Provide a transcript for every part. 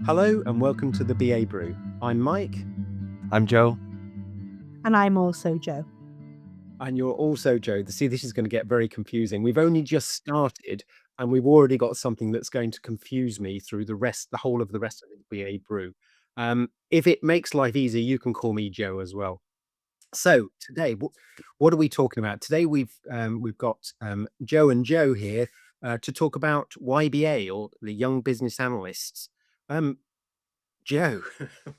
Hello and welcome to the BA Brew. I'm Mike. I'm Joe. And I'm also Joe. And you're also Joe. See, this is going to get very confusing. We've only just started and we've already got something that's going to confuse me through the whole of the rest of the BA Brew. If it makes life easy, you can call me Joe as well. So today, what are we talking about? Today we've got Joe and Joe here to talk about YBA, or the Young Business Analysts. Joe,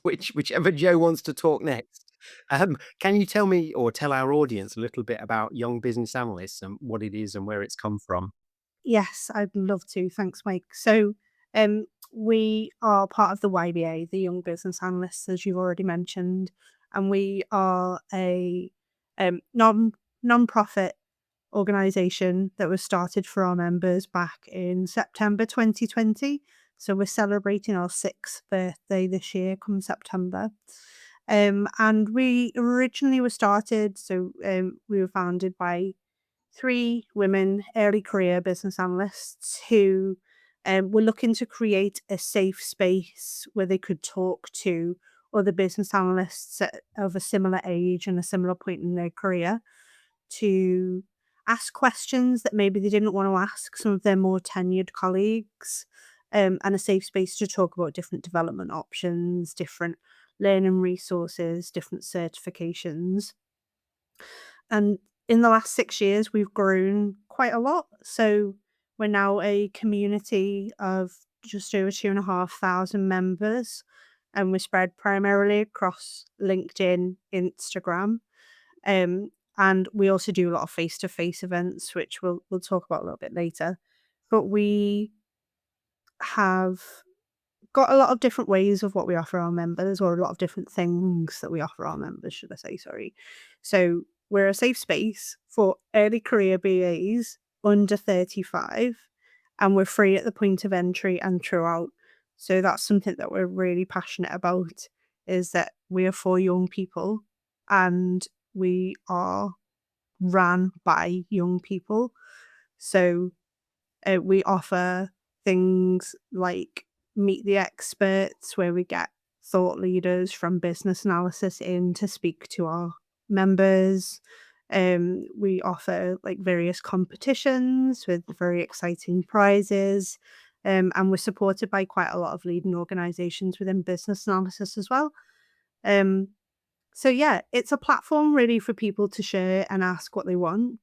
whichever Joe wants to talk next. Can you tell me or tell our audience a little bit about Young Business Analysts and what it is and where it's come from? Yes, I'd love to. Thanks, Mike. So, we are part of the YBA, the Young Business Analysts, as you've already mentioned, and we are a non-profit organization that was started for our members back in September 2020. So we're celebrating our 6th birthday this year, come September. And we originally were started, we were founded by 3 women, early career business analysts who were looking to create a safe space where they could talk to other business analysts of a similar age and a similar point in their career to ask questions that maybe they didn't want to ask some of their more tenured colleagues, and a safe space to talk about different development options, different learning resources, different certifications. And in the last 6 years, we've grown quite a lot. So we're now a community of just over 2,500 members, and we're spread primarily across LinkedIn, Instagram. And we also do a lot of face-to-face events, which we'll talk about a little bit later. But we have got a lot of different ways of what we offer our members, or a lot of different things that we offer our members, should I say, sorry. So we're a safe space for early career BAs under 35, and we're free at the point of entry and throughout. So that's something that we're really passionate about, is that we are for young people and we are ran by young people. So we offer things like Meet the Experts, where we get thought leaders from business analysis in to speak to our members. We offer like various competitions with very exciting prizes. And we're supported by quite a lot of leading organizations within business analysis as well. So yeah, it's a platform really for people to share and ask what they want.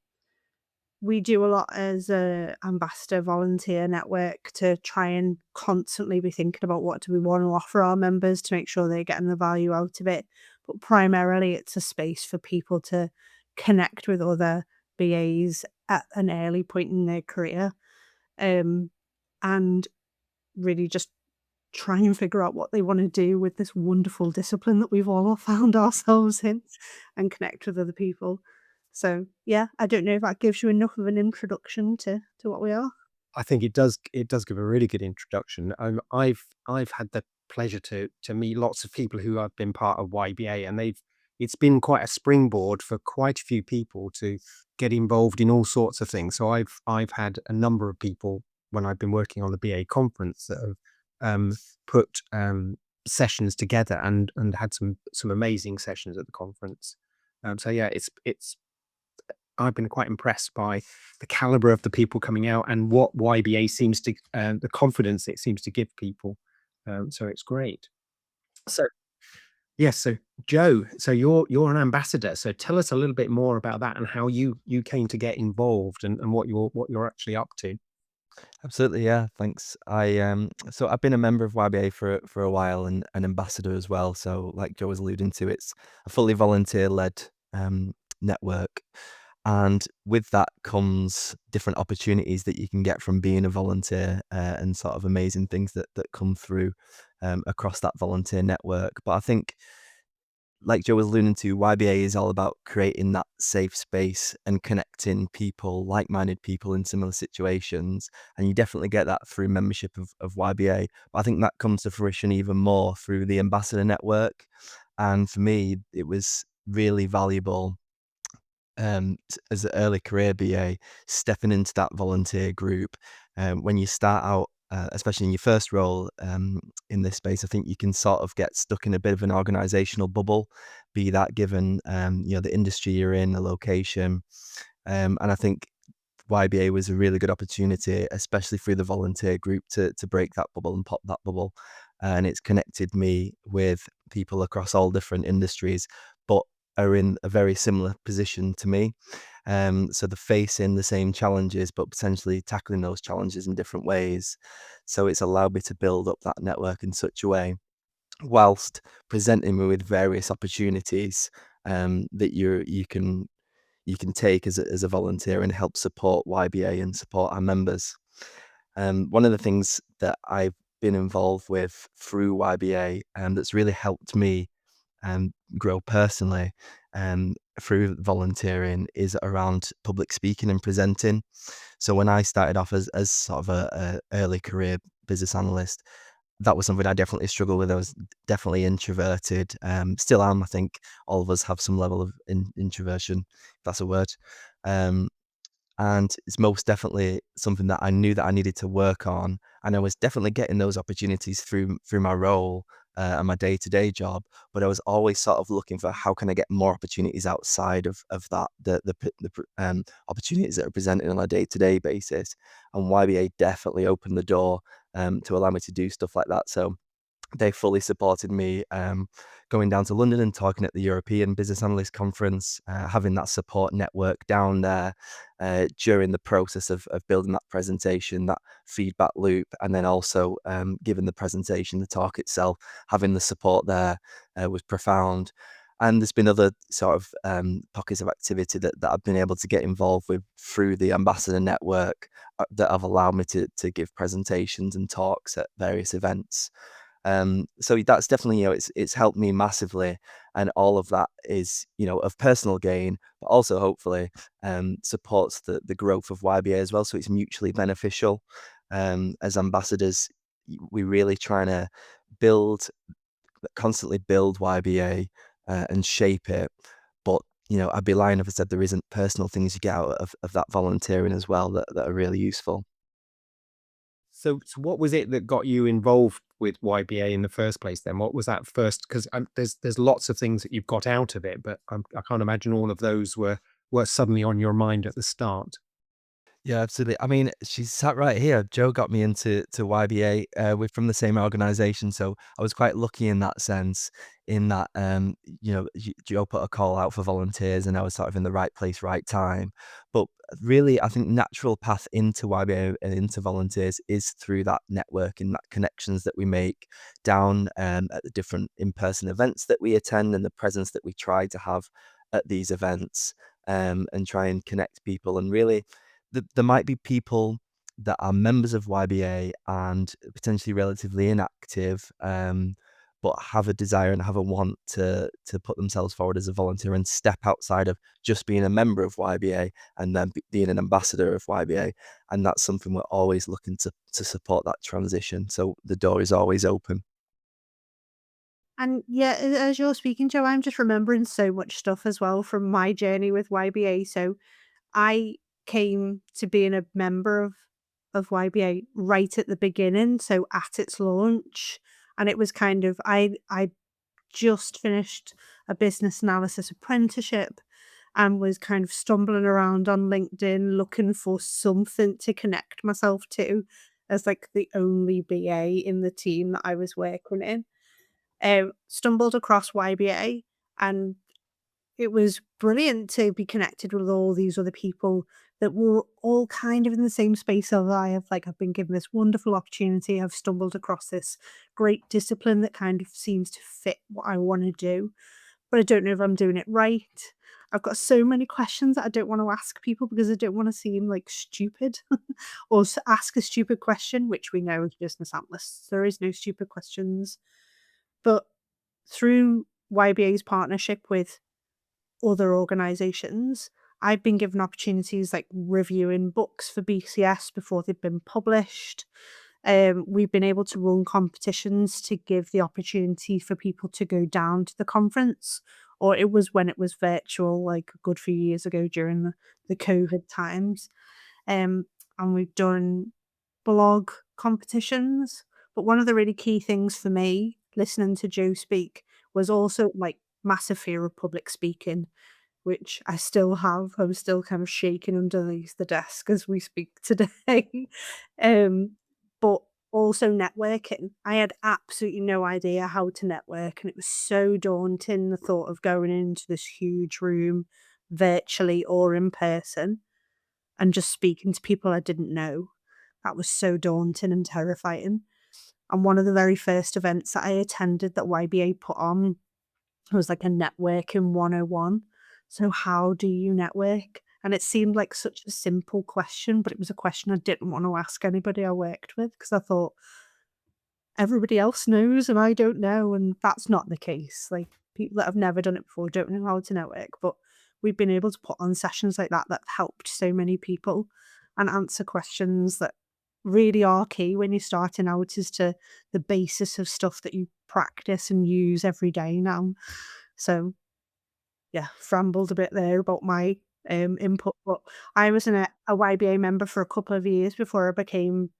We do a lot as a ambassador volunteer network to try and constantly be thinking about what do we want to offer our members to make sure they're getting the value out of it. But primarily it's a space for people to connect with other BAs at an early point in their career, and really just try and figure out what they want to do with this wonderful discipline that we've all found ourselves in, and connect with other people. So yeah, I don't know if that gives you enough of an introduction to what we are. I think it does. It does give a really good introduction. I've had the pleasure to meet lots of people who have been part of YBA, and it's been quite a springboard for quite a few people to get involved in all sorts of things. So I've had a number of people when I've been working on the BA conference that have put sessions together and had some amazing sessions at the conference. So yeah, it's I've been quite impressed by the caliber of the people coming out and what YBA seems to, the confidence it seems to give people. So it's great. So yes, so Joe, so you're an ambassador. So tell us a little bit more about that and how you came to get involved and what you're actually up to. Absolutely, yeah. Thanks. So I've been a member of YBA for a while and an ambassador as well. So like Joe was alluding to, it's a fully volunteer-led network, and with that comes different opportunities that you can get from being a volunteer, and sort of amazing things that come through across that volunteer network. But I think, like Joe was alluding to, YBA is all about creating that safe space and connecting people, like-minded people in similar situations. And you definitely get that through membership of YBA. But I think that comes to fruition even more through the ambassador network. And for me, it was really valuable, as an early career BA, stepping into that volunteer group. When you start out especially in your first role in this space, I think you can sort of get stuck in a bit of an organizational bubble, be that given the industry you're in, the location. And I think YBA was a really good opportunity, especially through the volunteer group, to break that bubble and pop that bubble. And it's connected me with people across all different industries, but are in a very similar position to me. So they're facing the same challenges, but potentially tackling those challenges in different ways. So it's allowed me to build up that network in such a way, whilst presenting me with various opportunities that you can take as a volunteer and help support YBA and support our members. One of the things that I've been involved with through YBA that's really helped me grow personally through volunteering is around public speaking and presenting. So when I started off as sort of a early career business analyst, that was something I definitely struggled with. I was definitely introverted. Still am. I think all of us have some level of introversion, if that's a word. Um, and it's most definitely something that I knew that I needed to work on, and I was definitely getting those opportunities through my role and my day-to-day job, but I was always sort of looking for how can I get more opportunities outside of that, opportunities that are presented on a day-to-day basis, and YBA definitely opened the door to allow me to do stuff like that. So they fully supported me going down to London and talking at the European Business Analyst Conference, having that support network down there during the process of building that presentation, that feedback loop, and then also giving the presentation, the talk itself, having the support there was profound. And there's been other sort of pockets of activity that I've been able to get involved with through the ambassador network that have allowed me to give presentations and talks at various events. So that's definitely, it's helped me massively, and all of that is, of personal gain, but also hopefully supports the growth of YBA as well. So it's mutually beneficial. As ambassadors, we really trying to build, constantly build YBA and shape it. But I'd be lying if I said there isn't personal things you get out of that volunteering as well that are really useful. So what was it that got you involved with YBA in the first place then? What was that first? Because there's lots of things that you've got out of it, but I can't imagine all of those were suddenly on your mind at the start. Yeah, absolutely. I mean, she's sat right here. Joe got me into YBA. We're from the same organization, so I was quite lucky in that sense. In that, Joe put a call out for volunteers, and I was sort of in the right place, right time. But really, I think natural path into YBA and into volunteers is through that networking, that connections that we make down at the different in-person events that we attend, and the presence that we try to have at these events, and try and connect people, and really there might be people that are members of YBA and potentially relatively inactive, but have a desire and have a want to put themselves forward as a volunteer and step outside of just being a member of YBA and then being an ambassador of YBA. And that's something we're always looking to support that transition. So the door is always open. And yeah, as you're speaking, Joe, I'm just remembering so much stuff as well from my journey with YBA. So I came to being a member of YBA right at the beginning, so at its launch, and it was kind of I just finished a business analysis apprenticeship and was kind of stumbling around on LinkedIn looking for something to connect myself to as like the only BA in the team that I was working in. Stumbled across YBA, and it was brilliant to be connected with all these other people that were all kind of in the same space as I have. Like, I've been given this wonderful opportunity. I've stumbled across this great discipline that kind of seems to fit what I want to do, but I don't know if I'm doing it right. I've got so many questions that I don't want to ask people because I don't want to seem like stupid or ask a stupid question, which we know as business analysts, there is no stupid questions. But through YBA's partnership with other organizations, I've been given opportunities like reviewing books for BCS before they've been published. We've been able to run competitions to give the opportunity for people to go down to the conference, or it was when it was virtual, like a good few years ago during the COVID times. And we've done blog competitions. But one of the really key things for me, listening to Joe speak, was also like massive fear of public speaking, which I still have. I'm still kind of shaking underneath the desk as we speak today. um, but also networking. I had absolutely no idea how to network, and it was so daunting, the thought of going into this huge room virtually or in person and just speaking to people I didn't know. That was so daunting and terrifying. And one of the very first events that I attended that YBA put on was like a networking 101. So how do you network? And it seemed like such a simple question, but it was a question I didn't want to ask anybody I worked with because I thought everybody else knows and I don't know. And that's not the case. Like people that have never done it before don't know how to network. But we've been able to put on sessions like that that helped so many people and answer questions that really are key when you're starting out as to the basis of stuff that you practice and use every day now. So yeah, frambled a bit there about my input, but I was a YBA member for a couple of years before I became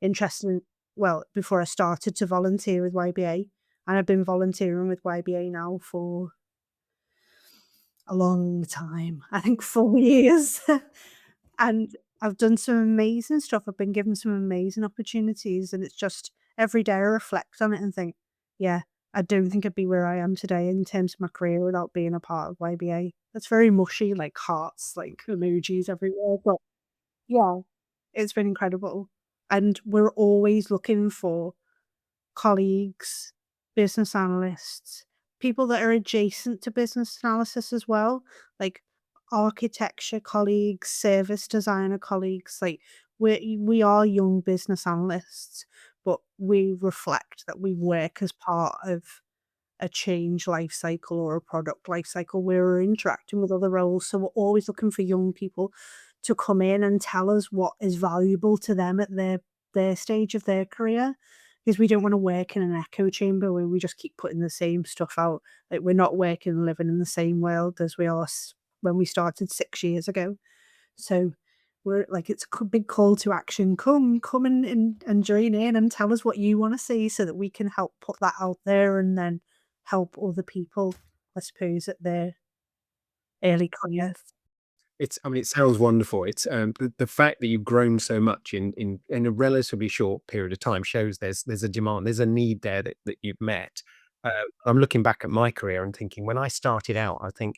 interested in, well, before I started to volunteer with YBA, and I've been volunteering with YBA now for a long time. I think 4 years. And I've done some amazing stuff. I've been given some amazing opportunities, and it's just every day I reflect on it and think, yeah, I don't think I'd be where I am today in terms of my career without being a part of YBA. That's very mushy, like hearts, like emojis everywhere. But yeah, it's been incredible. And we're always looking for colleagues, business analysts, people that are adjacent to business analysis as well, like architecture colleagues, service designer colleagues. Like we are young business analysts, but we reflect that we work as part of a change life cycle or a product life cycle where we're interacting with other roles. So we're always looking for young people to come in and tell us what is valuable to them at their stage of their career. Because we don't want to work in an echo chamber where we just keep putting the same stuff out. Like we're not working and living in the same world as we are when we started 6 years ago. So we're like, it's a big call to action. Come and join in and tell us what you want to see so that we can help put that out there and then help other people, I suppose, at their early careers. I mean, it sounds wonderful. It's the fact that you've grown so much in a relatively short period of time shows there's a demand, there's a need there that you've met. I'm looking back at my career and thinking when I started out, I think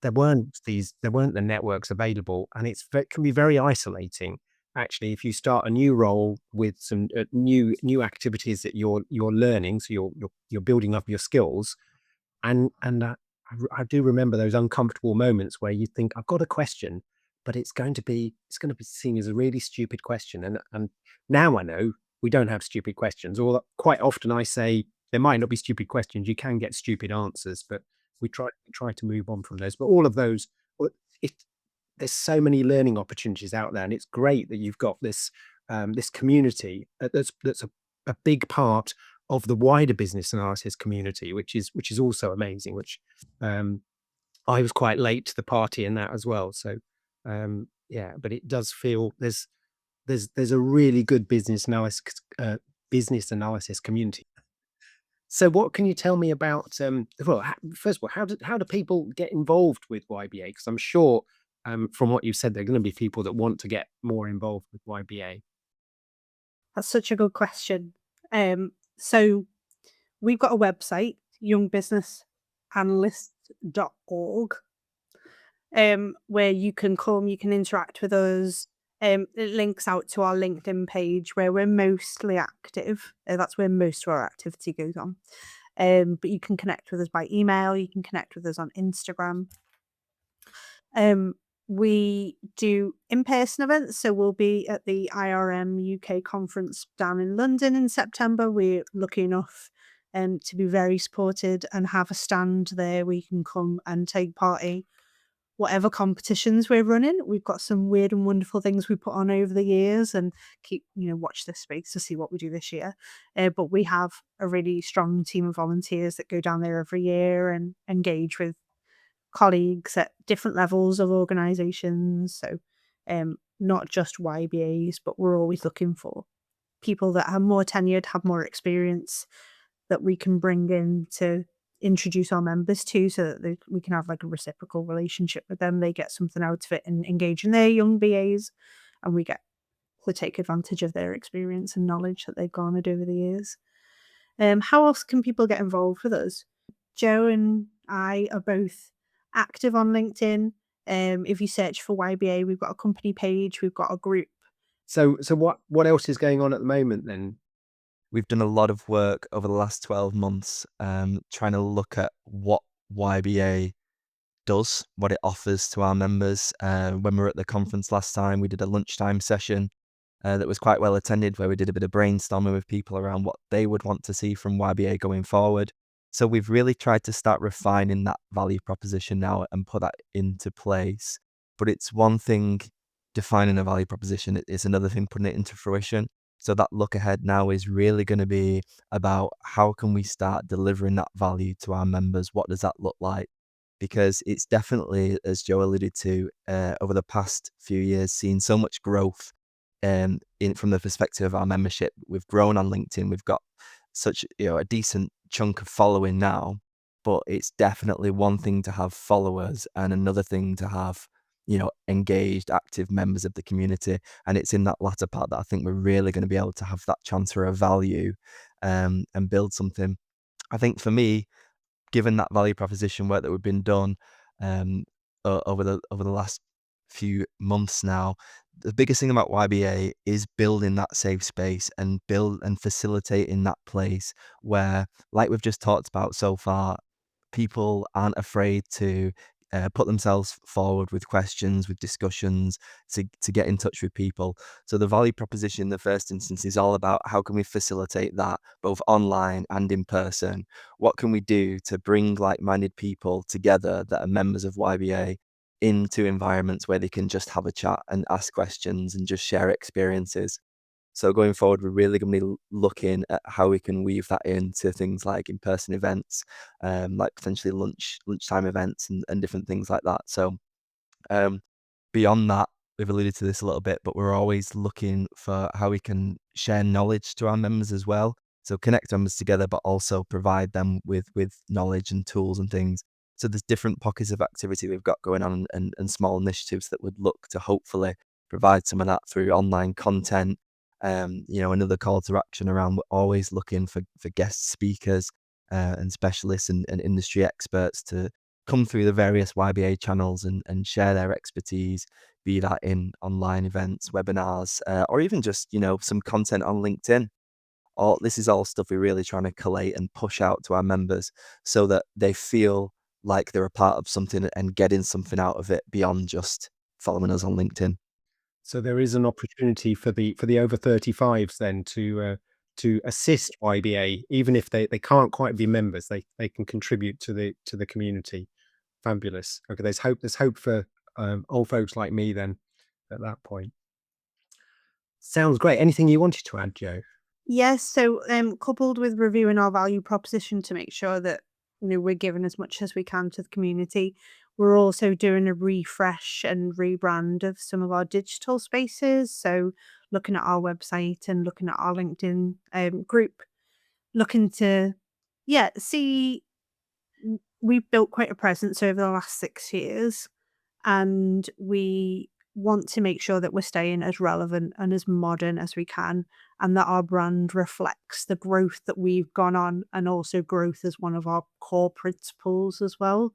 there weren't the networks available, and it can be very isolating actually if you start a new role with some new activities that you're learning, so you're building up your skills, and I do remember those uncomfortable moments where you think, "I've got a question, but it's gonna be seen as a really stupid question," and now I know we don't have stupid questions, or quite often I say, "There might not be stupid questions, you can get stupid answers," but we try to move on from those. But all of those, well, it there's so many learning opportunities out there, and it's great that you've got this community that's a big part of the wider business analysis community, which is also amazing. Which um, I was quite late to the party in that as well. So yeah, but it does feel there's a really good business analysis community. So what can you tell me about, well, first of all, how do people get involved with YBA? Because I'm sure, from what you've said, there are going to be people that want to get more involved with YBA. That's such a good question. So we've got a website, youngbusinessanalyst.org, where you can come, you can interact with us. It links out to our LinkedIn page where we're mostly active. That's where most of our activity goes on. But you can connect with us by email, you can connect with us on Instagram. Um, we do in-person events, so we'll be at the IRM UK conference down in London in September. We're lucky enough to be very supported and have a stand there where you can come and take part in whatever competitions we're running. We've got some weird and wonderful things we put on over the years and keep, watch this space to see what we do this year. But we have a really strong team of volunteers that go down there every year and engage with colleagues at different levels of organizations. So not just YBAs, but we're always looking for people that are more tenured, have more experience that we can bring in to introduce our members to, so that we can have like a reciprocal relationship with them. They get something out of it and engage in their young BAs, and we get to take advantage of their experience and knowledge that they've garnered over the years. How else can people get involved with us? Joe and I are both active on LinkedIn. If you search for YBA, we've got a company page, we've got a group. So what else is going on at the moment then? We've done a lot of work over the last 12 months, trying to look at what YBA does, what it offers to our members. When we were at the conference last time, we did a lunchtime session that was quite well attended, where we did a bit of brainstorming with people around what they would want to see from YBA going forward. So we've really tried to start refining that value proposition now and put that into place. But it's one thing defining a value proposition, it's another thing putting it into fruition. So that look ahead now is really going to be about how can we start delivering that value to our members? What does that look like? Because it's definitely, as Joe alluded to, over the past few years, seen so much growth from the perspective of our membership. We've grown on LinkedIn. We've got such a decent chunk of following now, but it's definitely one thing to have followers and another thing to have engaged, active members of the community. And it's in that latter part that I think we're really going to be able to have that transfer of value and build something. I think for me, given that value proposition work that we've been done over the last few months now, the biggest thing about YBA is building that safe space and facilitating that place where, like we've just talked about so far, people aren't afraid to put themselves forward with questions, with discussions, to get in touch with people. So the value proposition in the first instance is all about how can we facilitate that both online and in person? What can we do to bring like-minded people together that are members of YBA into environments where they can just have a chat and ask questions and just share experiences? So going forward, we're really going to be looking at how we can weave that into things like in-person events, like potentially lunchtime events and different things like that. So um, beyond that, we've alluded to this a little bit, but we're always looking for how we can share knowledge to our members as well. So connect members together, but also provide them with knowledge and tools and things. So there's different pockets of activity we've got going on and small initiatives that would look to hopefully provide some of that through online content. Another call to action around we're always looking for guest speakers and specialists and industry experts to come through the various YBA channels and share their expertise, be that in online events, webinars, or even just, some content on LinkedIn. This is all stuff we're really trying to collate and push out to our members so that they feel like they're a part of something and getting something out of it beyond just following us on LinkedIn. So there is an opportunity for the over 35s then to assist YBA, even if they can't quite be members, they can contribute to the community. Fabulous. Okay, there's hope for old folks like me then at that point. Sounds great. Anything you wanted to add, Joe? Yes, so coupled with reviewing our value proposition to make sure that we're giving as much as we can to the community, we're also doing a refresh and rebrand of some of our digital spaces. So looking at our website and looking at our LinkedIn group, looking to see we've built quite a presence over the last 6 years, and we want to make sure that we're staying as relevant and as modern as we can, and that our brand reflects the growth that we've gone on, and also growth is one of our core principles as well.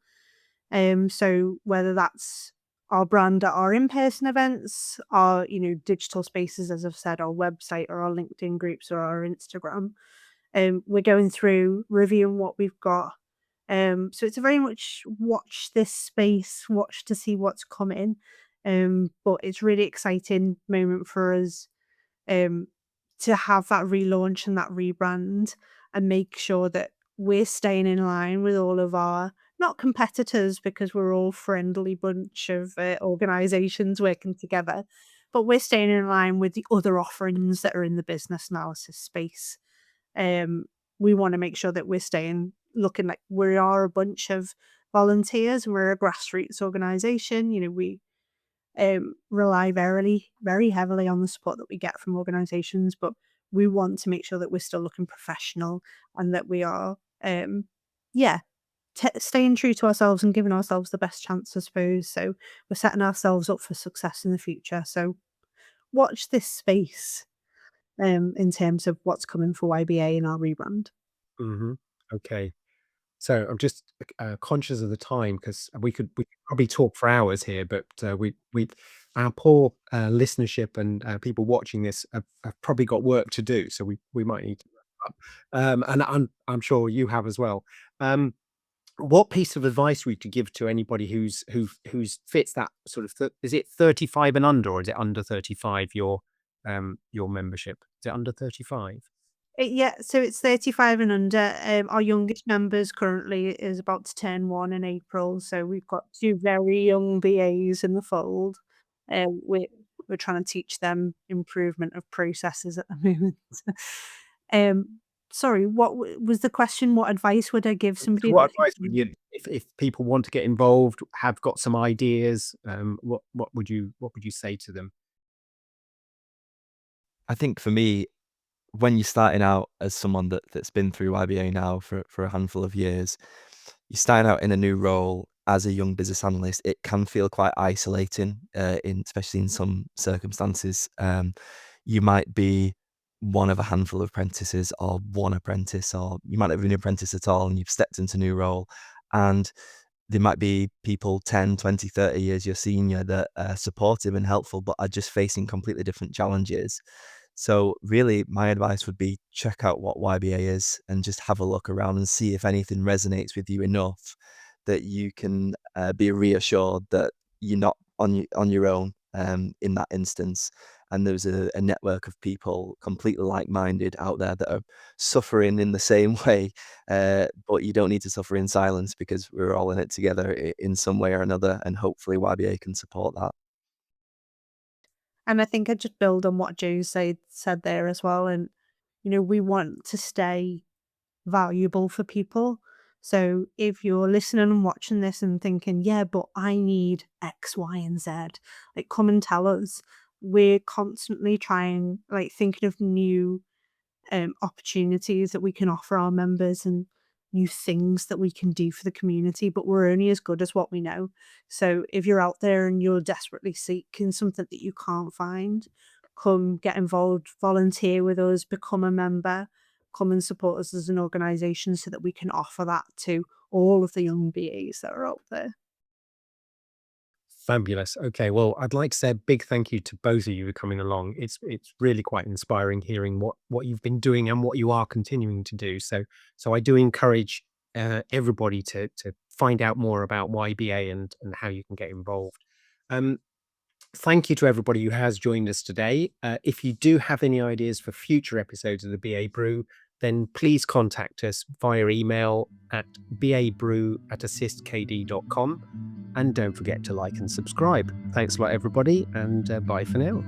So whether that's our brand at our in-person events, our digital spaces, as I've said, our website or our LinkedIn groups or our Instagram, we're going through reviewing what we've got. So it's a very much watch this space, watch to see what's coming. But it's really exciting moment for us um, to have that relaunch and that rebrand and make sure that we're staying in line with all of our, not competitors, because we're all friendly bunch of organizations working together, but we're staying in line with the other offerings that are in the business analysis space. Um, we want to make sure that we're staying looking like we are a bunch of volunteers and we're a grassroots organization. We rely very heavily on the support that we get from organisations, but we want to make sure that we're still looking professional and that we are, yeah, staying true to ourselves and giving ourselves the best chance, I suppose. So we're setting ourselves up for success in the future. So watch this space in terms of what's coming for YBA and our rebrand. Okay. So I'm just conscious of the time because we could probably talk for hours here, but we our poor listenership and people watching this have probably got work to do, so we might need to wrap up. And I'm sure you have as well. Um, what piece of advice would you give to anybody who's fits that sort of is it 35 and under, or is it under 35 your membership? Is it under 35? Yeah, so it's 35 and under. Our youngest members currently is about to turn 1 in April, so we've got 2 very young BAs in the fold. We're trying to teach them improvement of processes at the moment. Um, Sorry, what was the question? What advice would I give So somebody what looking advice would you, if people want to get involved, have got some ideas, what would you say to them? I think for me, when you're starting out as someone that's been through YBA now for a handful of years, you're starting out in a new role as a young business analyst. It can feel quite isolating, especially in some circumstances. You might be one of a handful of apprentices, or one apprentice, or you might not be an apprentice at all, and you've stepped into a new role. And there might be people 10, 20, 30 years your senior that are supportive and helpful, but are just facing completely different challenges. So really, my advice would be check out what YBA is and just have a look around and see if anything resonates with you enough that you can be reassured that you're not on your own in that instance. And there's a network of people completely like-minded out there that are suffering in the same way, but you don't need to suffer in silence because we're all in it together in some way or another, and hopefully YBA can support that. And I think I just build on what Joe said there as well. And, we want to stay valuable for people. So if you're listening and watching this and thinking, yeah, but I need X, Y, and Z, like come and tell us. We're constantly trying, like thinking of new opportunities that we can offer our members and new things that we can do for the community, but we're only as good as what we know. So if you're out there and you're desperately seeking something that you can't find, come get involved, volunteer with us, become a member, come and support us as an organization so that we can offer that to all of the young BAs that are out there. Fabulous. Okay, well, I'd like to say a big thank you to both of you for coming along. It's really quite inspiring hearing what you've been doing and what you are continuing to do. So I do encourage everybody to find out more about YBA and how you can get involved. Um, Thank you to everybody who has joined us today. If you do have any ideas for future episodes of the BA Brew, then please contact us via email at babrew@assistkd.com. And don't forget to like and subscribe. Thanks a lot, everybody, and bye for now.